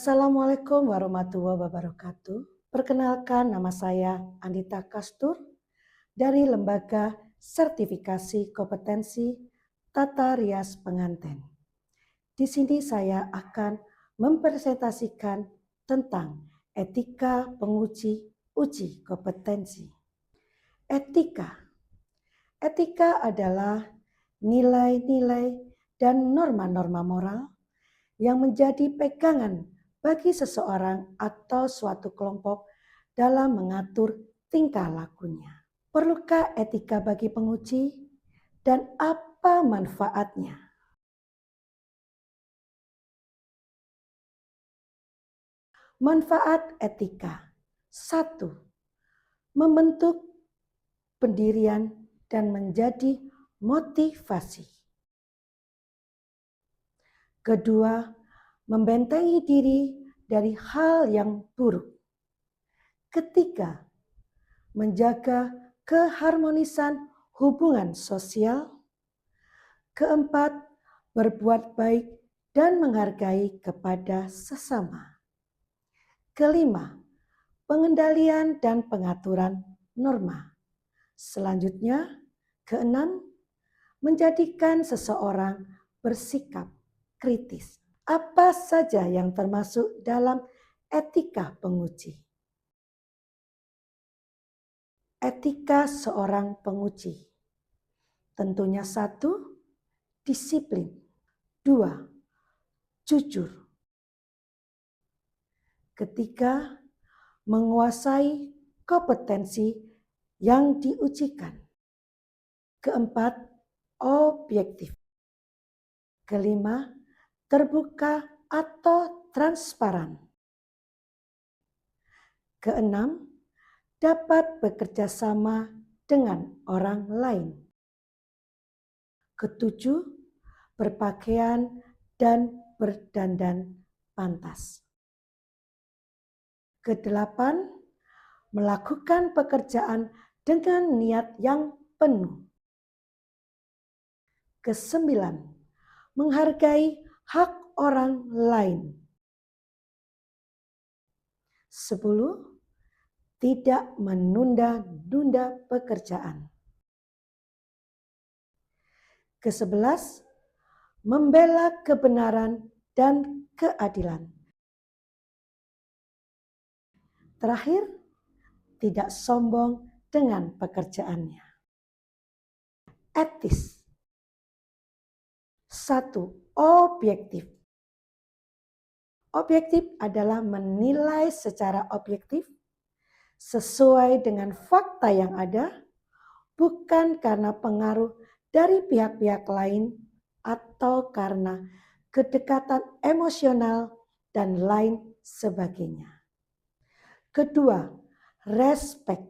Assalamualaikum warahmatullahi wabarakatuh. Perkenalkan, nama saya Andita Kastur dari Lembaga Sertifikasi Kompetensi Tata Rias Pengantin. Di sini saya akan mempresentasikan tentang etika penguji uji kompetensi. Etika adalah nilai-nilai dan norma-norma moral yang menjadi pegangan bagi seseorang atau suatu kelompok dalam mengatur tingkah lakunya. Perlukah etika bagi penguji dan apa manfaatnya? Manfaat etika. 1. Membentuk pendirian dan menjadi motivasi. Kedua, membentengi diri dari hal yang buruk. Ketiga, menjaga keharmonisan hubungan sosial. Keempat, berbuat baik dan menghargai kepada sesama. Kelima, pengendalian dan pengaturan norma. Selanjutnya, keenam, menjadikan seseorang bersikap kritis. Apa saja yang termasuk dalam etika penguji? Etika seorang penguji. Tentunya 1, disiplin. 2, jujur. Ketiga, menguasai kompetensi yang diujikan. Keempat, objektif. Kelima, terbuka atau transparan. Keenam, dapat bekerja sama dengan orang lain. Ketujuh, berpakaian dan berdandan pantas. Kedelapan, melakukan pekerjaan dengan niat yang penuh. Kesembilan, menghargai hak orang lain. 10. Tidak menunda-nunda pekerjaan. Ke-11, membela kebenaran dan keadilan. Terakhir, tidak sombong dengan pekerjaannya. Etis. 1. Objektif. Objektif adalah menilai secara objektif sesuai dengan fakta yang ada, bukan karena pengaruh dari pihak-pihak lain atau karena kedekatan emosional dan lain sebagainya. Kedua, respek.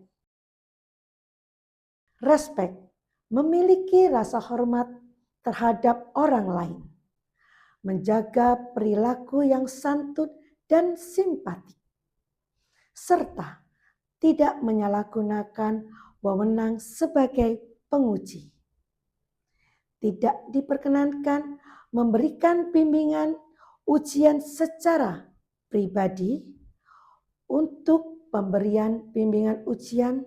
Respek memiliki rasa hormat terhadap orang lain, menjaga perilaku yang santun dan simpatik, serta tidak menyalahgunakan wewenang sebagai penguji. Tidak diperkenankan memberikan bimbingan ujian secara pribadi. Untuk pemberian bimbingan ujian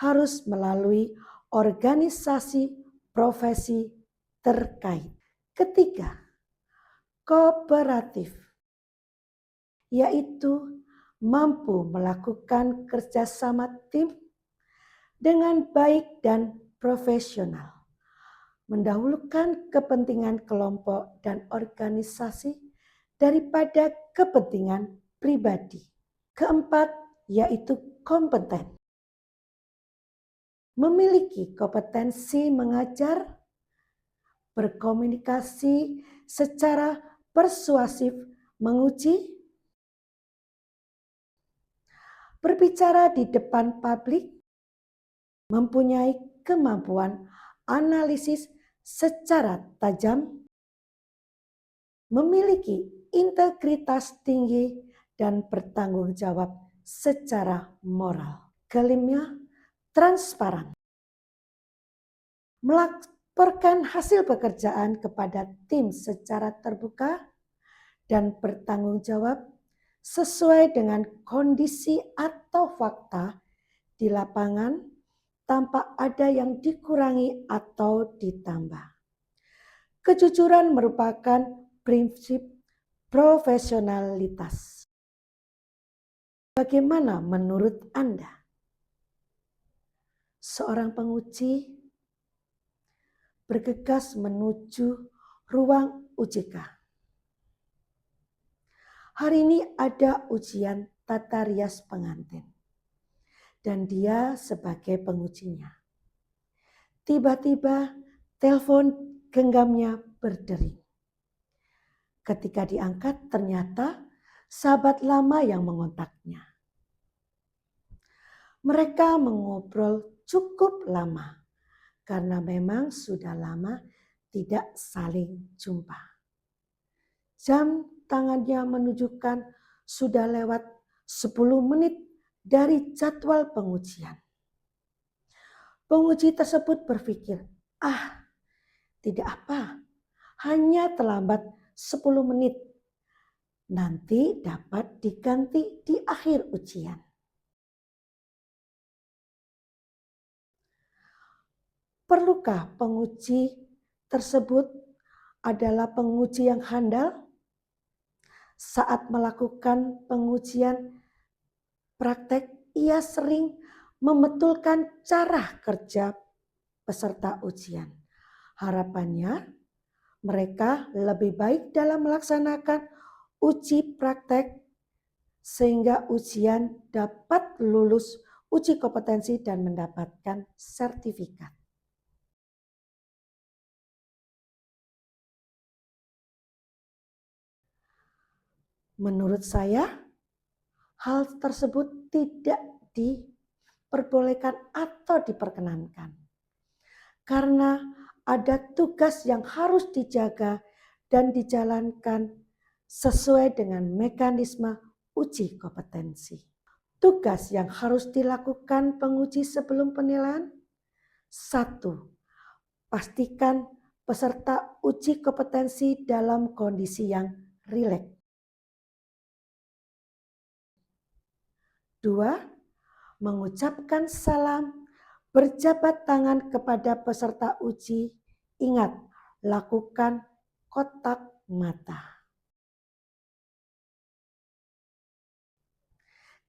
harus melalui organisasi profesi terkait. Ketiga, kooperatif, yaitu mampu melakukan kerjasama tim dengan baik dan profesional, mendahulukan kepentingan kelompok dan organisasi daripada kepentingan pribadi. Keempat, yaitu kompeten. Memiliki kompetensi mengajar, berkomunikasi secara persuasif, menguji, berbicara di depan publik, mempunyai kemampuan analisis secara tajam, memiliki integritas tinggi, dan bertanggung jawab secara moral. Kelima, transparan. Melaporkan hasil pekerjaan kepada tim secara terbuka dan bertanggung jawab sesuai dengan kondisi atau fakta di lapangan tanpa ada yang dikurangi atau ditambah. Kejujuran merupakan prinsip profesionalitas. Bagaimana menurut Anda? Seorang penguji bergegas menuju ruang UJK. Hari ini ada ujian tata rias pengantin dan dia sebagai pengujinya. Tiba-tiba telepon genggamnya berdering. Ketika diangkat ternyata sahabat lama yang mengontaknya. Mereka mengobrol cukup lama karena memang sudah lama tidak saling jumpa. Jam tangannya menunjukkan sudah lewat 10 menit dari jadwal pengujian. Penguji tersebut berpikir, tidak apa, hanya terlambat 10 menit. Nanti dapat diganti di akhir ujian. Perlukah penguji tersebut adalah penguji yang handal? Saat melakukan pengujian praktek, ia sering membetulkan cara kerja peserta ujian. Harapannya, mereka lebih baik dalam melaksanakan uji praktek sehingga ujian dapat lulus uji kompetensi dan mendapatkan sertifikat. Menurut saya, hal tersebut tidak diperbolehkan atau diperkenankan. Karena ada tugas yang harus dijaga dan dijalankan sesuai dengan mekanisme uji kompetensi. Tugas yang harus dilakukan penguji sebelum penilaian. 1. Pastikan peserta uji kompetensi dalam kondisi yang rileks. 2. Mengucapkan salam, berjabat tangan kepada peserta uji. Ingat, lakukan kontak mata.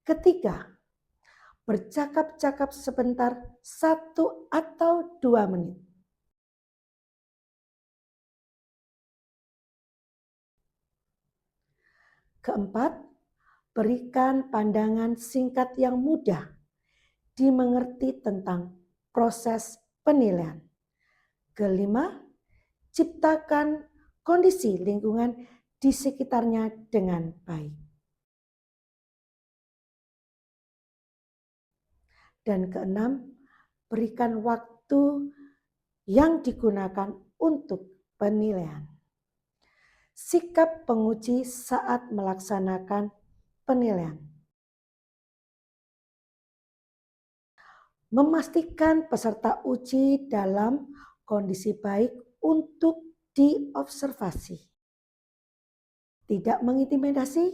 Ketiga, bercakap-cakap sebentar 1 atau 2 menit. Keempat, berikan pandangan singkat yang mudah dimengerti tentang proses penilaian. Kelima, ciptakan kondisi lingkungan di sekitarnya dengan baik. Dan keenam, berikan waktu yang digunakan untuk penilaian. Sikap penguji saat melaksanakan penilaian. Memastikan peserta uji dalam kondisi baik untuk diobservasi. Tidak mengintimidasi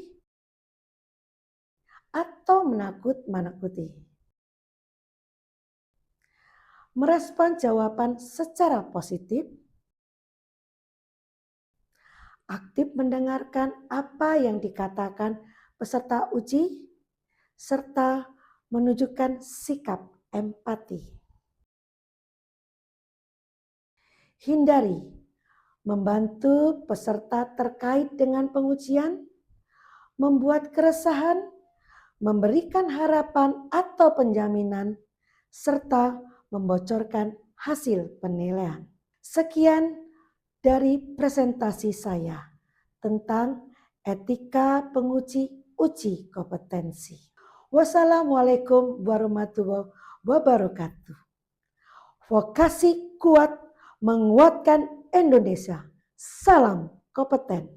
atau menakut-nakuti. Merespon jawaban secara positif. Aktif mendengarkan apa yang dikatakan peserta uji, serta menunjukkan sikap empati. Hindari membantu peserta terkait dengan pengujian, membuat keresahan, memberikan harapan atau penjaminan, serta membocorkan hasil penilaian. Sekian dari presentasi saya tentang etika penguji uji kompetensi. Wassalamualaikum warahmatullahi wabarakatuh. Vokasi kuat menguatkan Indonesia. Salam kompeten.